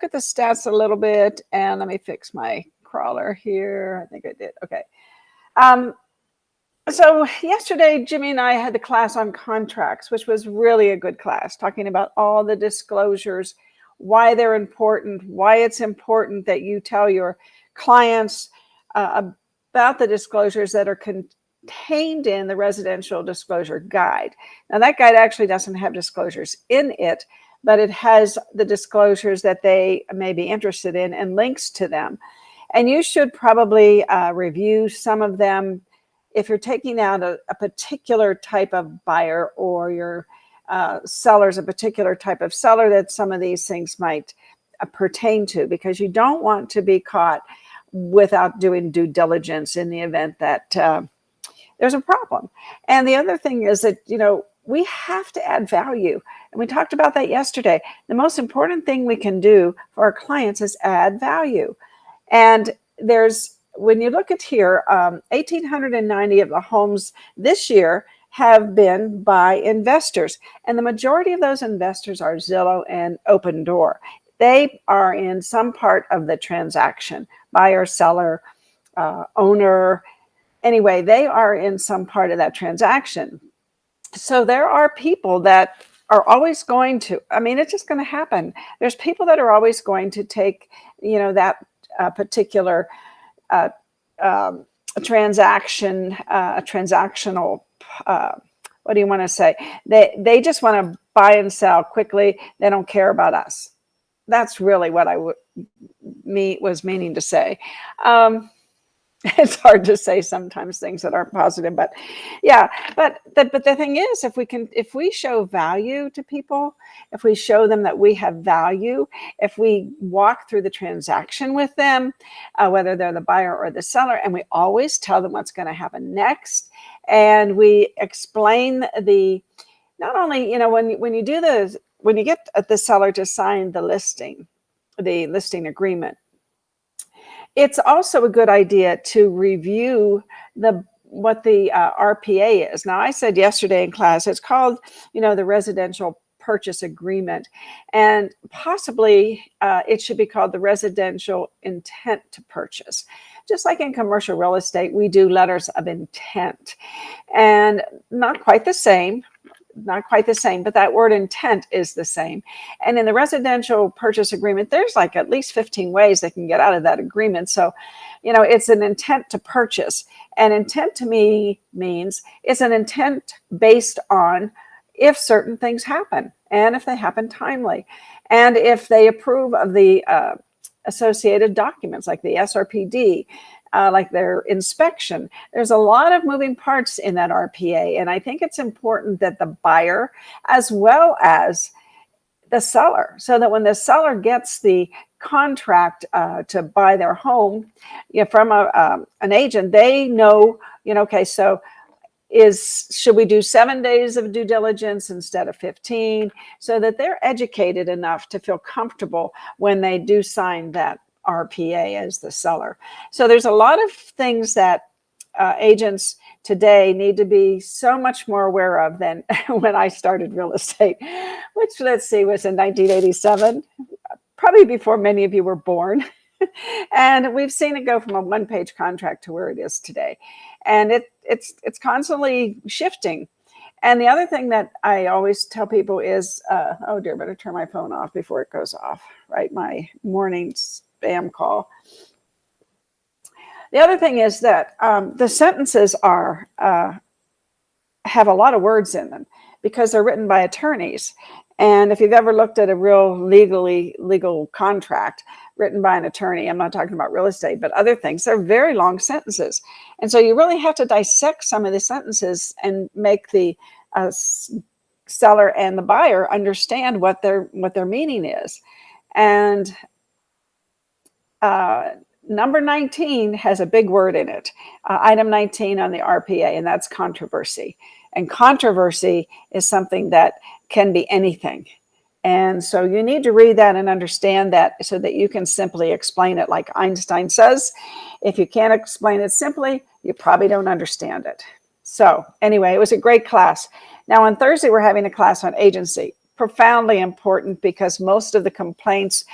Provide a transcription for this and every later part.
look at the stats a little bit, and let me fix my crawler here. I think I did. Okay. So yesterday, Jimmy and I had the class on contracts, which was really a good class, talking about all the disclosures, why they're important, why it's important that you tell your clients about the disclosures that are contained in the residential disclosure guide. Now, that guide actually doesn't have disclosures in it, but it has the disclosures that they may be interested in and links to them. And you should probably review some of them if you're taking out a particular type of buyer, or your seller's a particular type of seller that some of these things might pertain to, because you don't want to be caught without doing due diligence in the event that there's a problem. And the other thing is that, we have to add value. And we talked about that yesterday. The most important thing we can do for our clients is add value. And when you look at here, 1,890 of the homes this year have been by investors. And the majority of those investors are Zillow and Open Door. They are in some part of the transaction, buyer, seller, owner. Anyway, they are in some part of that transaction. So there are people that are always going to, it's just going to happen. There's people that are always going to take, that particular transaction, transactional, what do you want to say? They just want to buy and sell quickly. They don't care about us. That's really what I was meaning to say. It's hard to say sometimes things that aren't positive, but yeah. But the thing is, if we show value to people, if we show them that we have value, if we walk through the transaction with them, whether they're the buyer or the seller, and we always tell them what's going to happen next, and we explain not only, when you get the seller to sign the listing agreement, it's also a good idea to review what the RPA is. Now, I said yesterday in class, it's called, the residential purchase agreement, and possibly it should be called the residential intent to purchase. Just like in commercial real estate, we do letters of intent, and not quite the same, but that word intent is the same. And in the residential purchase agreement, there's like at least 15 ways they can get out of that agreement. So, it's an intent to purchase. And intent to me means it's an intent based on if certain things happen, and if they happen timely, and if they approve of the associated documents like the SRPD, like their inspection. There's a lot of moving parts in that RPA. And I think it's important that the buyer, as well as the seller, so that when the seller gets the contract to buy their home from an agent, they know, okay, so should we do 7 days of due diligence instead of 15, so that they're educated enough to feel comfortable when they do sign that RPA as the seller. So there's a lot of things that agents today need to be so much more aware of than when I started real estate, which, let's see, was in 1987, probably before many of you were born. And we've seen it go from a one-page contract to where it is today. And it's constantly shifting. And the other thing that I always tell people is, oh dear, better turn my phone off before it goes off, right? My morning spam call. The other thing is that the sentences have a lot of words in them because they're written by attorneys. And if you've ever looked at a real legal contract written by an attorney, I'm not talking about real estate, but other things, they're very long sentences. And so you really have to dissect some of the sentences and make the seller and the buyer understand what their meaning is. And number 19 has a big word in it, item 19 on the RPA, and that's controversy. And controversy is something that can be anything. And so you need to read that and understand that so that you can simply explain it. Like Einstein says, if you can't explain it simply, you probably don't understand it. So anyway, it was a great class. Now on Thursday, we're having a class on agency. Profoundly important because most of the complaints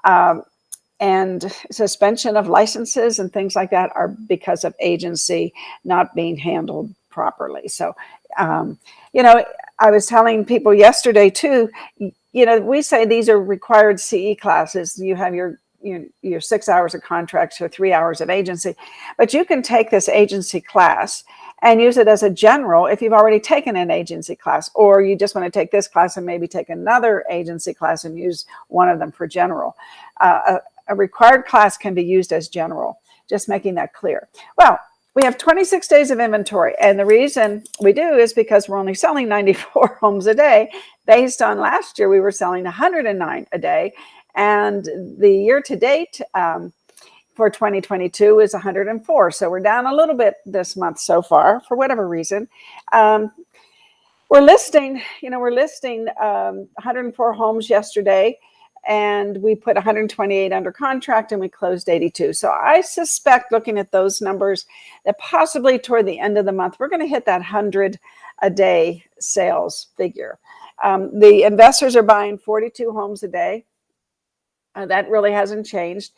And suspension of licenses and things like that are because of agency not being handled properly. So, you know, I was telling people yesterday too, you know, we say these are required CE classes. You have your 6 hours of contracts or 3 hours of agency, but you can take this agency class and use it as a general if you've already taken an agency class, or you just want to take this class and maybe take another agency class and use one of them for general. A required class can be used as general, just making that clear. Well, we have 26 days of inventory, and the reason we do is because we're only selling 94 homes a day. Based on last year, we were selling 109 a day, and the year to date for 2022 is 104. So we're down a little bit this month so far for whatever reason. We're listing 104 homes yesterday, and we put 128 under contract and we closed 82. So I suspect, looking at those numbers, that possibly toward the end of the month, we're going to hit that 100 a day sales figure. The investors are buying 42 homes a day. That really hasn't changed.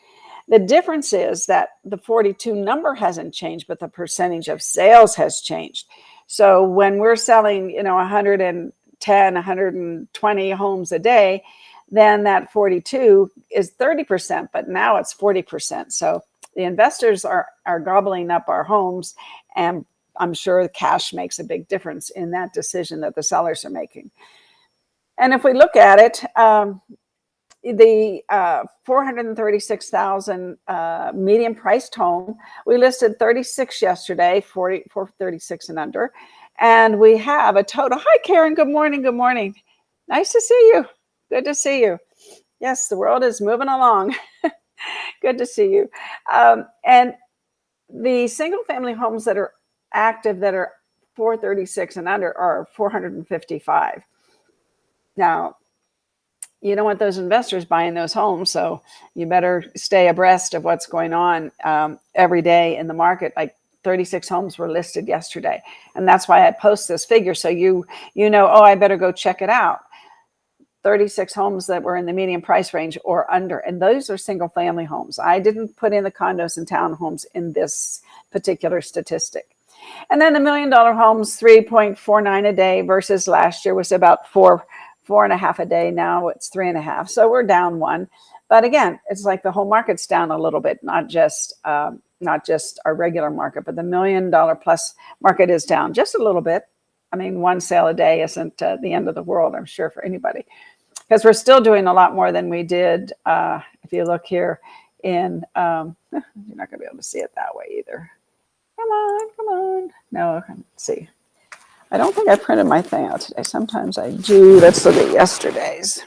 The difference is that the 42 number hasn't changed, but the percentage of sales has changed. So when we're selling, 110, 120 homes a day, then that 42 is 30%, but now it's 40%. So the investors are gobbling up our homes, and I'm sure the cash makes a big difference in that decision that the sellers are making. And if we look at it, the 436,000 medium priced home, we listed 36 yesterday, 436 and under, and we have a total. Hi, Karen. Good morning. Good morning. Nice to see you. Good to see you. Yes, the world is moving along. Good to see you. And the single family homes that are active that are 436 and under are 455. Now, you don't want those investors buying those homes, so you better stay abreast of what's going on every day in the market. Like 36 homes were listed yesterday, and that's why I post this figure, so you know, oh, I better go check it out. 36 homes that were in the median price range or under, and those are single family homes. I didn't put in the condos and townhomes in this particular statistic. And then the $1 million homes, 3.49 a day versus last year was about 4.5 a day. Now it's 3.5. So we're down one. But again, it's like the whole market's down a little bit, not just our regular market, but the $1 million plus market is down just a little bit. I mean, one sale a day isn't the end of the world, I'm sure, for anybody, because we're still doing a lot more than we did. If you look here in, you're not going to be able to see it that way either. Come on. No, let's see. I don't think I printed my thing out today. Sometimes I do. Let's look at yesterday's.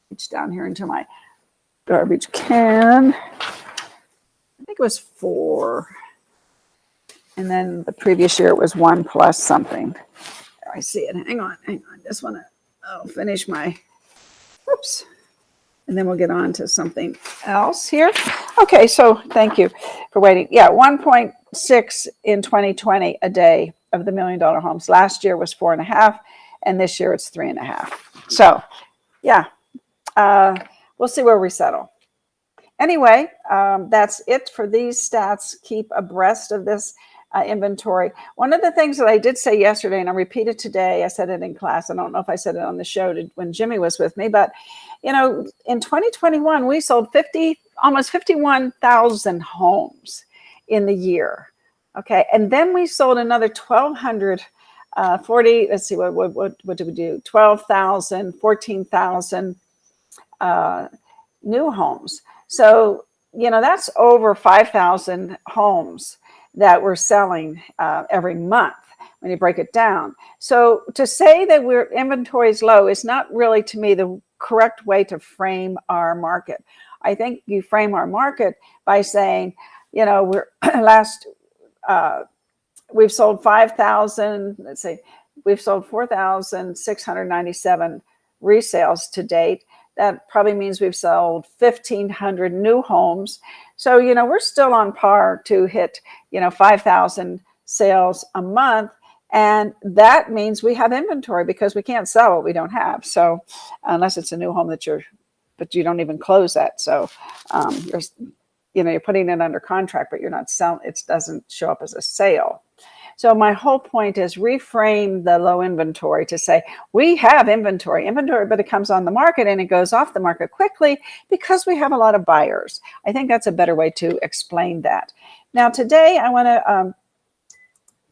Reach down here into my garbage can. I think it was 4. And then the previous year it was 1 plus something. There, I see it. Hang on. Just want to finish my, oops. And then we'll get on to something else here. Okay, so thank you for waiting. Yeah, 1.6 in 2020 a day of the $1 million homes. Last year was 4.5, and this year it's 3.5. So, yeah, we'll see where we settle. Anyway, that's it for these stats. Keep abreast of this inventory. One of the things that I did say yesterday, and I repeated today, I said it in class. I don't know if I said it on the show when Jimmy was with me, but in 2021, we sold almost 51,000 homes in the year. Okay, and then we sold another 1,240. Let's see, what did we do? 12,000, 14,000 new homes. So that's over 5,000 homes that we're selling every month when you break it down. So to say that inventory is low is not really, to me, the correct way to frame our market. I think you frame our market by saying, we've sold 5,000, let's say, we've sold 4,697 resales to date. That probably means we've sold 1,500 new homes. So, we're still on par to hit, 5,000 sales a month. And that means we have inventory because we can't sell what we don't have. So unless it's a new home that you're but you don't even close that. So you're putting it under contract, but you're not selling. It doesn't show up as a sale. So my whole point is reframe the low inventory to say, we have inventory, but it comes on the market and it goes off the market quickly because we have a lot of buyers. I think that's a better way to explain that. Now, today I want to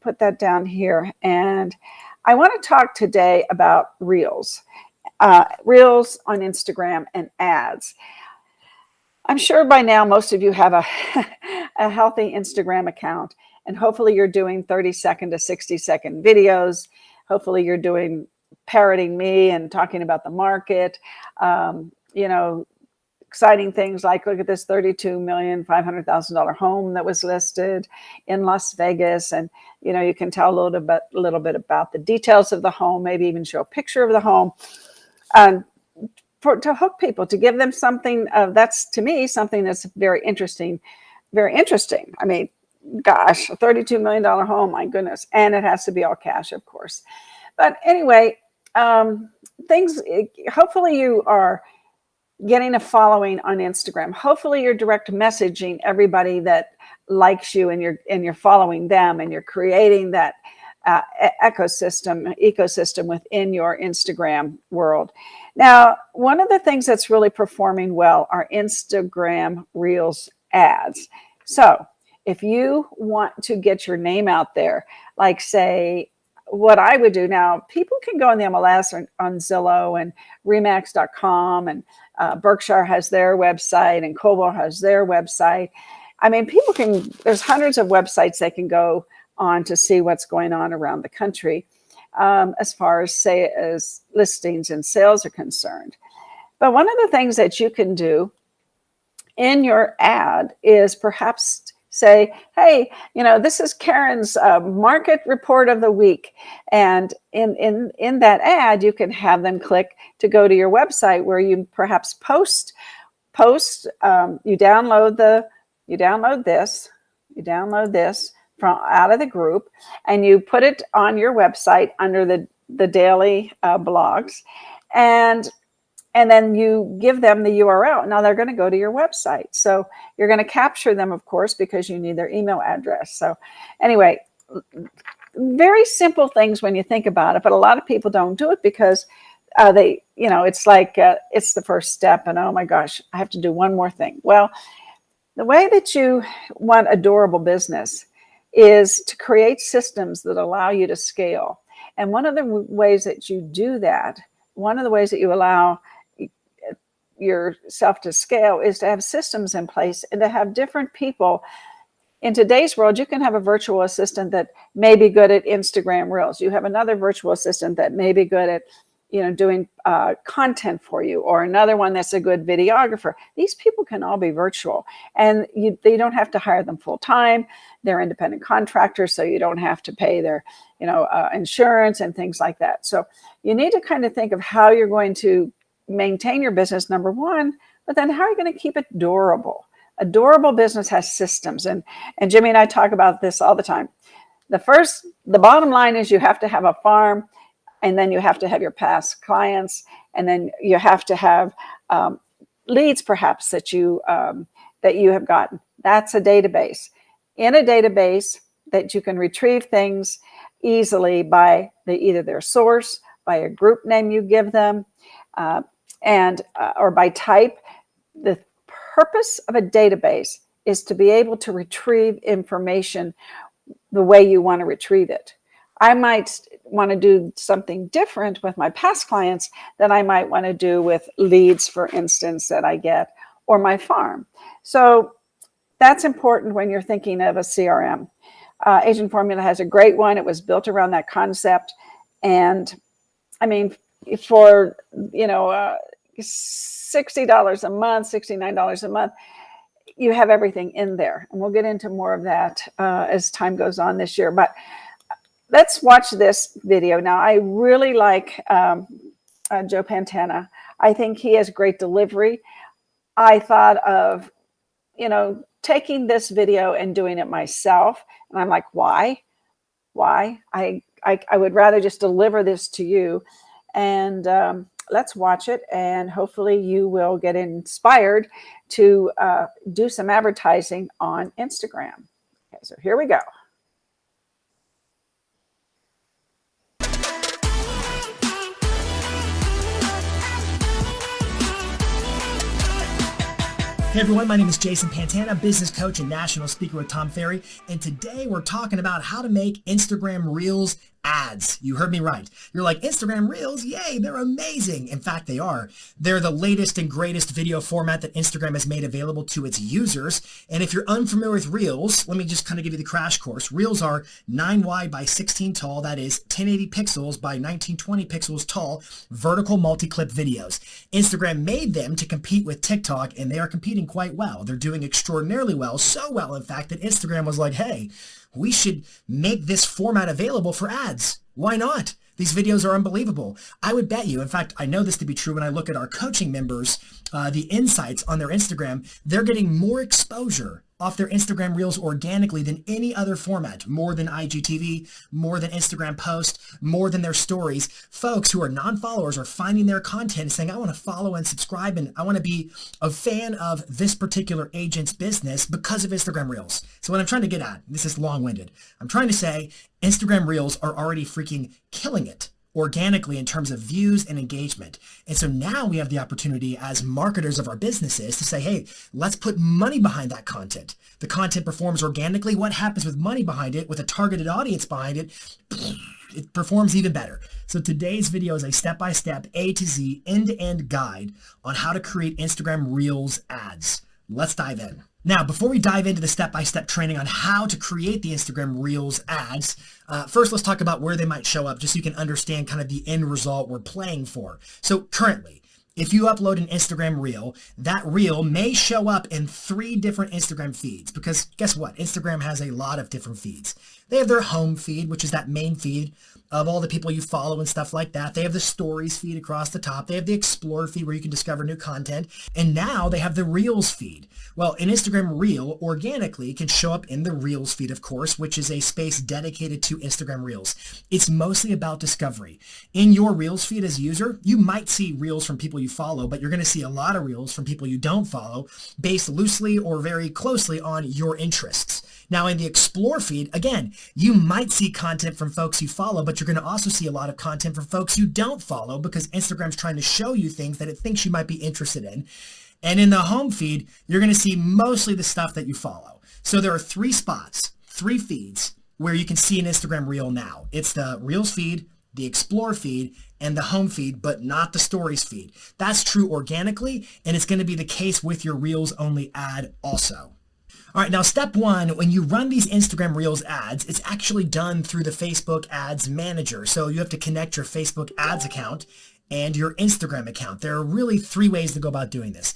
put that down here, and I want to talk today about reels on Instagram and ads. I'm sure by now most of you have a healthy Instagram account, and hopefully you're doing 30-second to 60-second videos. Hopefully you're doing parroting me and talking about the market, exciting things like, look at this $32,500,000 home that was listed in Las Vegas. And, you can tell a little bit about the details of the home, maybe even show a picture of the home. To hook people, to give them something that's, to me, something that's very interesting. I mean, gosh, a $32 million home, my goodness. And it has to be all cash, of course. But anyway, hopefully you are getting a following on Instagram. Hopefully you're direct messaging everybody that likes you, and you're following them, and you're creating that ecosystem within your Instagram world. Now, one of the things that's really performing well are Instagram Reels ads. So if you want to get your name out there, like say, what I would do now, people can go on the MLS or on Zillow and Remax.com, and Berkshire has their website, and Coldwell has their website. I mean, there's hundreds of websites they can go on to see what's going on around the country, as far as listings and sales are concerned. But one of the things that you can do in your ad is perhaps say, hey, this is Karen's market report of the week. And in that ad, you can have them click to go to your website, where you perhaps post, you download this from out of the group, and you put it on your website under the daily blogs, and then you give them the URL. Now they're going to go to your website. So you're going to capture them, of course, because you need their email address. So anyway, very simple things when you think about it, but a lot of people don't do it because it's like it's the first step, and oh my gosh, I have to do one more thing. Well, the way that you want a durable business is to create systems that allow you to scale. And one of the ways that you do that, one of the ways that you allow yourself to scale, is to have systems in place and to have different people. In today's world, you can have a virtual assistant that may be good at Instagram Reels. You have another virtual assistant that may be good at doing content for you, or another one that's a good videographer. These people can all be virtual, and they don't have to hire them full time. They're independent contractors, so you don't have to pay their insurance and things like that. So you need to kind of think of how you're going to maintain your business, number one, but then how are you going to keep it durable? A durable business has systems, and Jimmy and I talk about this all the time. The bottom line is you have to have a farm, and then you have to have your past clients, and then you have to have leads perhaps that you have gotten. That's a database. In a database that you can retrieve things easily by either their source, by a group name you give them, or by type. The purpose of a database is to be able to retrieve information the way you want to retrieve it. I might want to do something different with my past clients than I might want to do with leads, for instance, that I get, or my farm. So that's important when you're thinking of a CRM. Agent Formula has a great one. It was built around that concept. And I mean, for, $60 a month, $69 a month, you have everything in there. And we'll get into more of that as time goes on this year. But let's watch this video. Now, I really like Joe Pantana. I think he has great delivery. I thought of, taking this video and doing it myself. And I'm like, why? I would rather just deliver this to you. And let's watch it, and hopefully you will get inspired to do some advertising on Instagram. Okay, so here we go. Hey everyone, my name is Jason Pantana, business coach and national speaker with Tom Ferry, and today we're talking about how to make Instagram Reels ads. You heard me right. You're like, Instagram Reels? Yay, they're amazing. In fact, they are. They're the latest and greatest video format that Instagram has made available to its users. And if you're unfamiliar with Reels, let me just kind of give you the crash course. Reels are 9 wide by 16 tall, that is 1080 pixels by 1920 pixels tall, vertical multi-clip videos. Instagram made them to compete with TikTok, and they are competing quite well. They're doing extraordinarily well, so well, in fact, that Instagram was like, hey, we should make this format available for ads. Why not? These videos are unbelievable. I would bet you, in fact, I know this to be true when I look at our coaching members, the insights on their Instagram, they're getting more exposure off their Instagram Reels organically than any other format, more than IGTV, more than Instagram post, more than their stories. Folks who are non-followers are finding their content and saying, I want to follow and subscribe, and I want to be a fan of this particular agent's business because of Instagram Reels. So what I'm trying to get at, this is long-winded, I'm trying to say Instagram Reels are already freaking killing it organically in terms of views and engagement. And so now we have the opportunity as marketers of our businesses to say, hey, let's put money behind that content. The content performs organically. What happens with money behind it, with a targeted audience behind it? It performs even better. So today's video is a step-by-step, A to Z, end-to-end guide on how to create Instagram Reels ads. Let's dive in. Now, before we dive into the step-by-step training on how to create the Instagram Reels ads, first let's talk about where they might show up just so you can understand kind of the end result we're playing for. So currently, if you upload an Instagram Reel, that Reel may show up in 3 different Instagram feeds because guess what? Instagram has a lot of different feeds. They have their home feed, which is that main feed of all the people you follow and stuff like that. They have the stories feed across the top. They have the explore feed where you can discover new content. And now they have the Reels feed. Well, an Instagram Reel organically can show up in the Reels feed, of course, which is a space dedicated to Instagram Reels. It's mostly about discovery. In your Reels feed as a user, you might see Reels from people you follow, but you're going to see a lot of Reels from people you don't follow based loosely or very closely on your interests. Now in the explore feed, again, you might see content from folks you follow, but you're going to also see a lot of content from folks you don't follow because Instagram's trying to show you things that it thinks you might be interested in. And in the home feed, you're going to see mostly the stuff that you follow. So there are 3 spots, 3 feeds where you can see an Instagram Reel now. It's the Reels feed, the explore feed, and the home feed, but not the stories feed. That's true organically, and it's going to be the case with your Reels only ad also. All right, now step 1, when you run these Instagram Reels ads, it's actually done through the Facebook Ads Manager. So you have to connect your Facebook Ads account and your Instagram account. There are really 3 ways to go about doing this.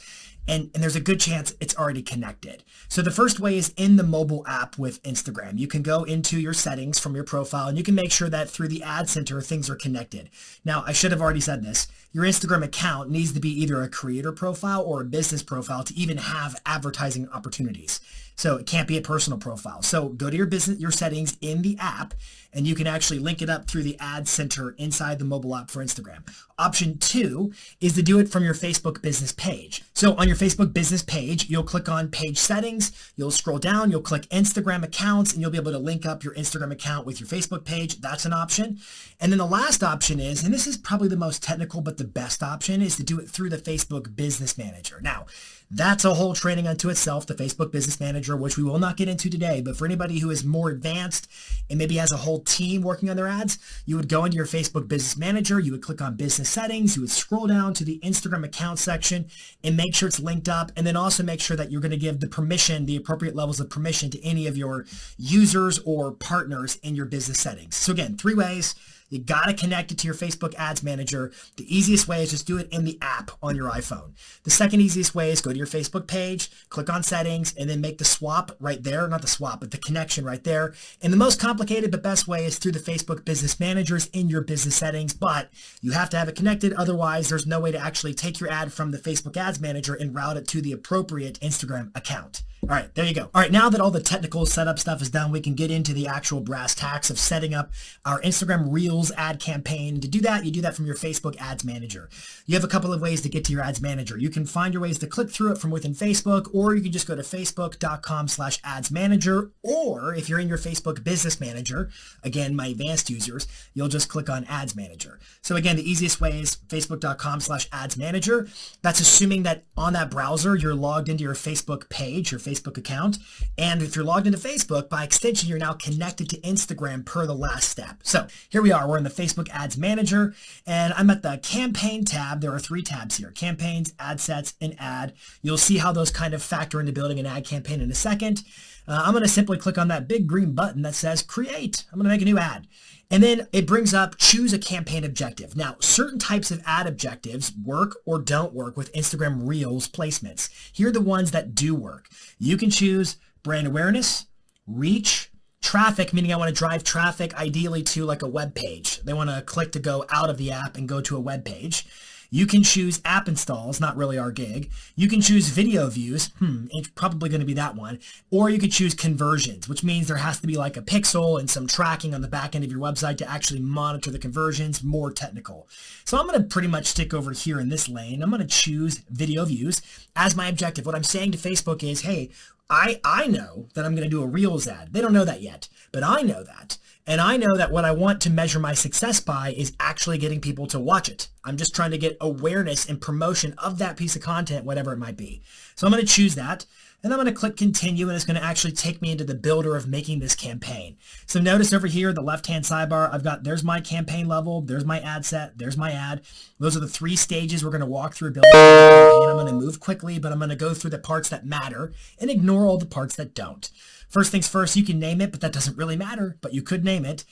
And there's a good chance it's already connected. So the first way is in the mobile app with Instagram. You can go into your settings from your profile and you can make sure that through the ad center, things are connected. Now, I should have already said this. Your Instagram account needs to be either a creator profile or a business profile to even have advertising opportunities. So it can't be a personal profile. So go to your settings in the app and you can actually link it up through the ad center inside the mobile app for Instagram. Option 2 is to do it from your Facebook business page. So on your Facebook business page, you'll click on page settings, you'll scroll down, you'll click Instagram accounts, and you'll be able to link up your Instagram account with your Facebook page. That's an option. And then the last option is, and this is probably the most technical, but the best option is to do it through the Facebook Business Manager. Now, that's a whole training unto itself, the Facebook Business Manager, which we will not get into today. But for anybody who is more advanced and maybe has a whole team working on their ads, you would go into your Facebook Business Manager, you would click on Business Settings, you would scroll down to the Instagram account section and make sure it's linked up. And then also make sure that you're going to give the permission, the appropriate levels of permission to any of your users or partners in your business settings. So again, 3 ways. You got to connect it to your Facebook Ads Manager. The easiest way is just do it in the app on your iPhone. The second easiest way is go to your Facebook page, click on settings, and then make the swap right there. Not the swap, but the connection right there. And the most complicated but best way is through the Facebook Business Managers in your business settings, but you have to have it connected. Otherwise, there's no way to actually take your ad from the Facebook Ads Manager and route it to the appropriate Instagram account. All right, there you go. All right, now that all the technical setup stuff is done, we can get into the actual brass tacks of setting up our Instagram Reels Reels ad campaign. To do that, you do that from your Facebook Ads Manager. You have a couple of ways to get to your Ads Manager. You can find your ways to click through it from within Facebook, or you can just go to facebook.com/ads manager, or if you're in your Facebook Business Manager, again, my advanced users, you'll just click on Ads Manager. So again, the easiest way is facebook.com/ads manager. That's assuming that on that browser, you're logged into your Facebook page, your Facebook account. And if you're logged into Facebook, by extension, you're now connected to Instagram per the last step. So here we are. We're in the Facebook Ads Manager, and I'm at the Campaign tab. There are 3 tabs here: Campaigns, Ad Sets, and Ad. You'll see how those kind of factor into building an ad campaign in a second. I'm going to simply click on that big green button that says Create. I'm going to make a new ad. And then it brings up choose a campaign objective. Now, certain types of ad objectives work or don't work with Instagram Reels placements. Here are the ones that do work. You can choose brand awareness, reach, traffic, meaning I want to drive traffic ideally to like a web page. They want to click to go out of the app and go to a web page. You can choose app installs, not really our gig. You can choose video views, it's probably going to be that one. Or you could choose conversions, which means there has to be like a pixel and some tracking on the back end of your website to actually monitor the conversions, more technical. So I'm going to pretty much stick over here in this lane. I'm going to choose video views as my objective. What I'm saying to Facebook is, hey, I know that I'm going to do a Reels ad. They don't know that yet, but I know that. And I know that what I want to measure my success by is actually getting people to watch it. I'm just trying to get awareness and promotion of that piece of content, whatever it might be. So I'm going to choose that, and I'm going to click continue, and it's going to actually take me into the builder of making this campaign. So notice over here, the left-hand sidebar, there's my campaign level, there's my ad set, there's my ad. Those are the 3 stages we're going to walk through building this campaign. I'm going to move quickly, but I'm going to go through the parts that matter and ignore all the parts that don't. First things first, you can name it, but that doesn't really matter, but you could name it.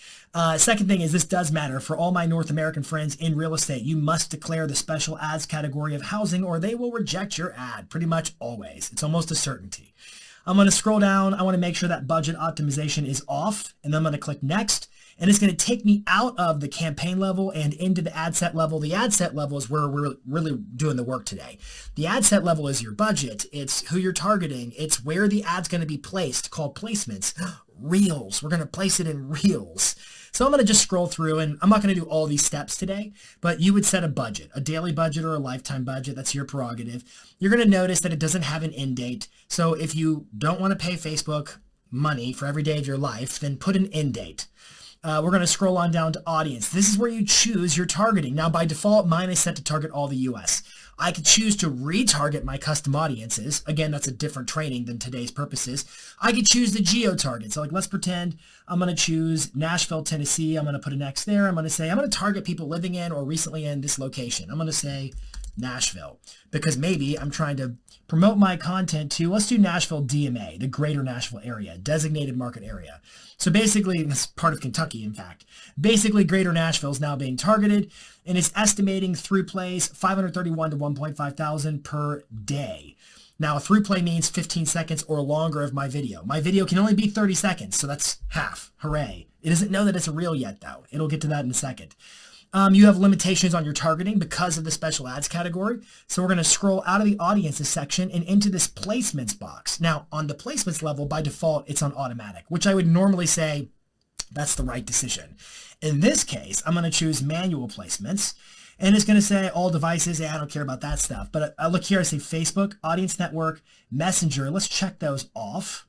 Second thing is this does matter. For all my North American friends in real estate, you must declare the special ads category of housing or they will reject your ad pretty much always. It's almost a certainty. I'm going to scroll down. I want to make sure that budget optimization is off, and then I'm going to click next. And it's going to take me out of the campaign level and into the ad set level. The ad set level is where we're really doing the work today. The ad set level is your budget. It's who you're targeting. It's where the ad's going to be placed, called placements. Reels. We're going to place it in Reels. So I'm going to just scroll through, and I'm not going to do all these steps today, but you would set a budget, a daily budget or a lifetime budget. That's your prerogative. You're going to notice that it doesn't have an end date. So if you don't want to pay Facebook money for every day of your life, then put an end date. We're going to scroll on down to audience. This is where you choose your targeting. Now, by default, mine is set to target all the US. I could choose to retarget my custom audiences. Again, that's a different training than today's purposes. I could choose the geo-target. So like, let's pretend I'm going to choose Nashville, Tennessee. I'm going to put an X there. I'm going to say, I'm going to target people living in or recently in this location. I'm going to say Nashville, because maybe I'm trying to promote my content to, let's do Nashville DMA, the greater Nashville area, designated market area. So basically, it's part of Kentucky, in fact. Basically, greater Nashville is now being targeted, and it's estimating through plays 531 to 1.5 thousand per day. Now, through play means 15 seconds or longer of my video. My video can only be 30 seconds, so that's half. Hooray. It doesn't know that it's a reel yet, though. It'll get to that in a second. You have limitations on your targeting because of the special ads category. So we're going to scroll out of the audiences section and into this placements box. Now, on the placements level, by default, it's on automatic, which I would normally say that's the right decision. In this case, I'm going to choose manual placements. And it's going to say all devices. Yeah, I don't care about that stuff. But I look here, I say Facebook, Audience Network, Messenger. Let's check those off.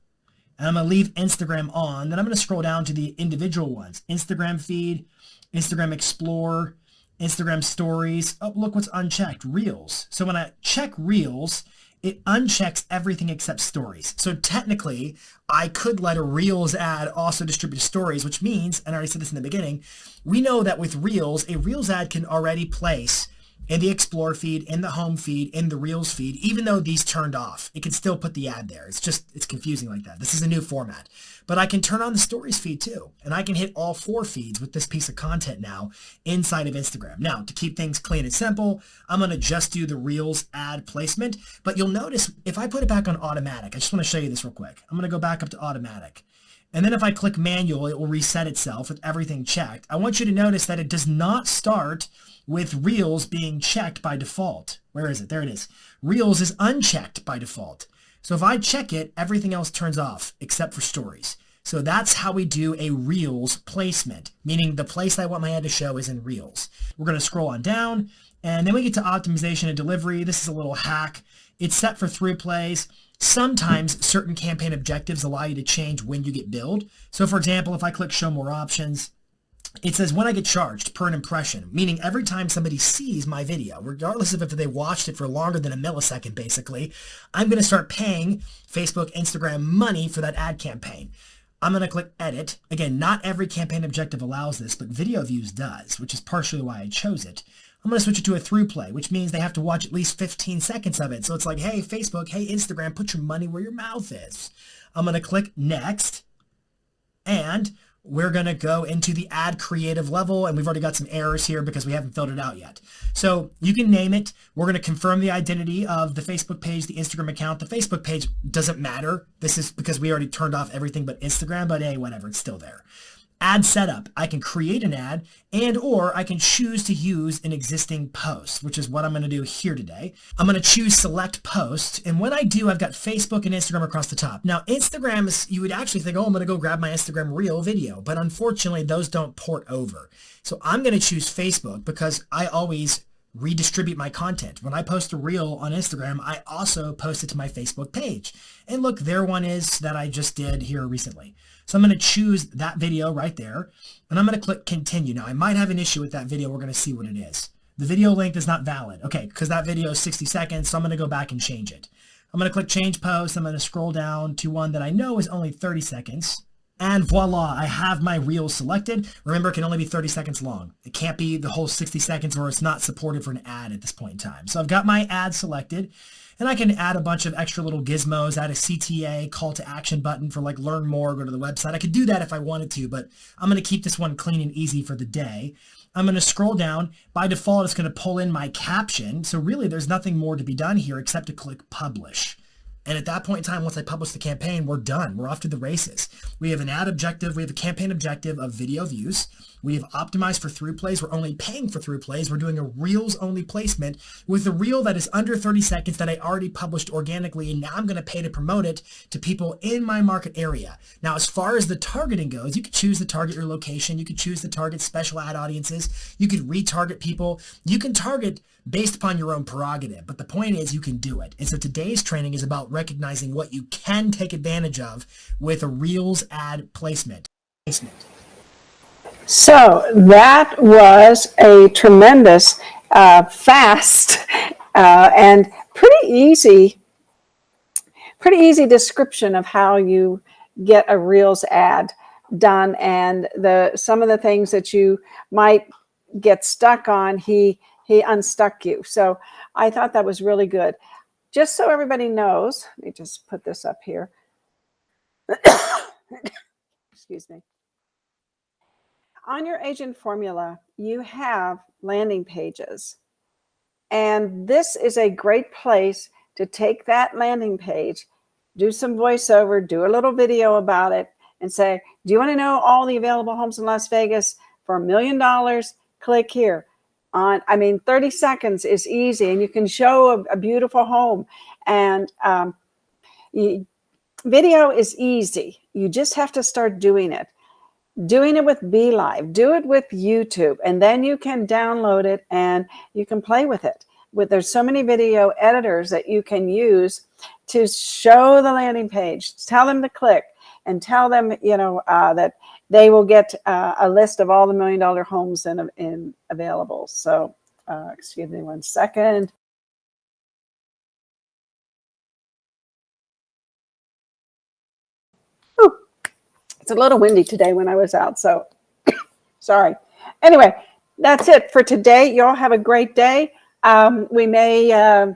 And I'm going to leave Instagram on. Then I'm going to scroll down to the individual ones. Instagram feed, Instagram Explore, Instagram Stories. Oh, look what's unchecked, Reels. So when I check Reels, it unchecks everything except Stories. So technically, I could let a Reels ad also distribute Stories, which means, and I already said this in the beginning, we know that with Reels, a Reels ad can already place in the Explore feed, in the Home feed, in the Reels feed, even though these turned off. It can still put the ad there. It's confusing like that. This is a new format. But I can turn on the Stories feed too, and I can hit all 4 feeds with this piece of content now inside of Instagram. Now, to keep things clean and simple, I'm going to just do the Reels ad placement, but you'll notice if I put it back on automatic, I just want to show you this real quick. I'm going to go back up to automatic. And then if I click manual, it will reset itself with everything checked. I want you to notice that it does not start with Reels being checked by default. Where is it? There it is. Reels is unchecked by default. So if I check it, everything else turns off except for Stories. So that's how we do a Reels placement, meaning the place I want my ad to show is in Reels. We're going to scroll on down, and then we get to optimization and delivery. This is a little hack. It's set for through plays. Sometimes certain campaign objectives allow you to change when you get billed. So for example, if I click show more options, it says when I get charged per an impression, meaning every time somebody sees my video, regardless of if they watched it for longer than a millisecond, basically, I'm going to start paying Facebook, Instagram money for that ad campaign. I'm going to click edit. Again, not every campaign objective allows this, but video views does, which is partially why I chose it. I'm going to switch it to a through play, which means they have to watch at least 15 seconds of it. So it's like, hey, Facebook, hey, Instagram, put your money where your mouth is. I'm going to click next, and we're going to go into the ad creative level, and we've already got some errors here because we haven't filled it out yet. So you can name it. We're going to confirm the identity of the Facebook page, the Instagram account. The Facebook page doesn't matter. This is because we already turned off everything but Instagram, but hey, whatever, it's still there. Ad setup. I can create an ad or I can choose to use an existing post, which is what I'm going to do here today. I'm going to choose select post. And when I do, I've got Facebook and Instagram across the top. Now, Instagram is, you would actually think, oh, I'm going to go grab my Instagram reel video, but unfortunately those don't port over. So I'm going to choose Facebook because I always redistribute my content. When I post a reel on Instagram, I also post it to my Facebook page. And look, there one is that I just did here recently. So I'm going to choose that video right there, and I'm going to click continue. Now, I might have an issue with that video. We're going to see what it is. The video length is not valid. Okay, because that video is 60 seconds, so I'm going to go back and change it. I'm going to click change post. I'm going to scroll down to one that I know is only 30 seconds. And voila, I have my reel selected. Remember, it can only be 30 seconds long. It can't be the whole 60 seconds or it's not supported for an ad at this point in time. So I've got my ad selected, and I can add a bunch of extra little gizmos, add a CTA, call to action button for like learn more, go to the website. I could do that if I wanted to, but I'm going to keep this one clean and easy for the day. I'm going to scroll down. By default, it's going to pull in my caption. So really, there's nothing more to be done here except to click publish. And at that point in time, once I publish the campaign, we're done. We're off to the races. We have an ad objective. We have a campaign objective of video views. We have optimized for through plays. We're only paying for through plays. We're doing a Reels only placement with a reel that is under 30 seconds that I already published organically. And now I'm going to pay to promote it to people in my market area. Now, as far as the targeting goes, you could choose to target your location. You could choose to target special ad audiences. You could retarget people. You can target based upon your own prerogative. But the point is you can do it. And so today's training is about recognizing what you can take advantage of with a Reels ad placement. So that was a tremendous, fast, and pretty easy description of how you get a Reels ad done, and some of the things that you might get stuck on, he unstuck you. So I thought that was really good. Just so everybody knows, let me just put this up here. Excuse me. On your agent formula, you have landing pages. And this is a great place to take that landing page, do some voiceover, do a little video about it, and say, do you want to know all the available homes in Las Vegas for $1 million? Click here. 30 seconds is easy, and you can show a beautiful home. And video is easy. You just have to start doing it. Doing it with BeLive, do it with YouTube, and then you can download it and you can play with it. There's so many video editors that you can use to show the landing page. Tell them to click and tell them, that they will get a list of all the $1 million homes in available. So, excuse me 1 second. Ooh. It's a little windy today when I was out, so sorry. Anyway, that's it for today. You all have a great day. We may,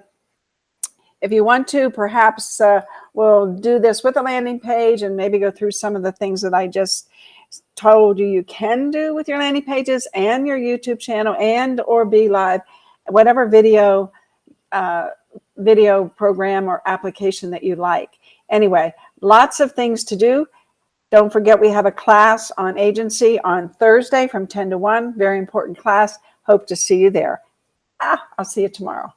if you want to, perhaps we'll do this with a landing page and maybe go through some of the things that I just told you can do with your landing pages and your YouTube channel and or BeLive, whatever video program or application that you like. Anyway, lots of things to do. Don't forget, we have a class on agency on Thursday from 10 to 1. Very important class. Hope to see you there. I'll see you tomorrow.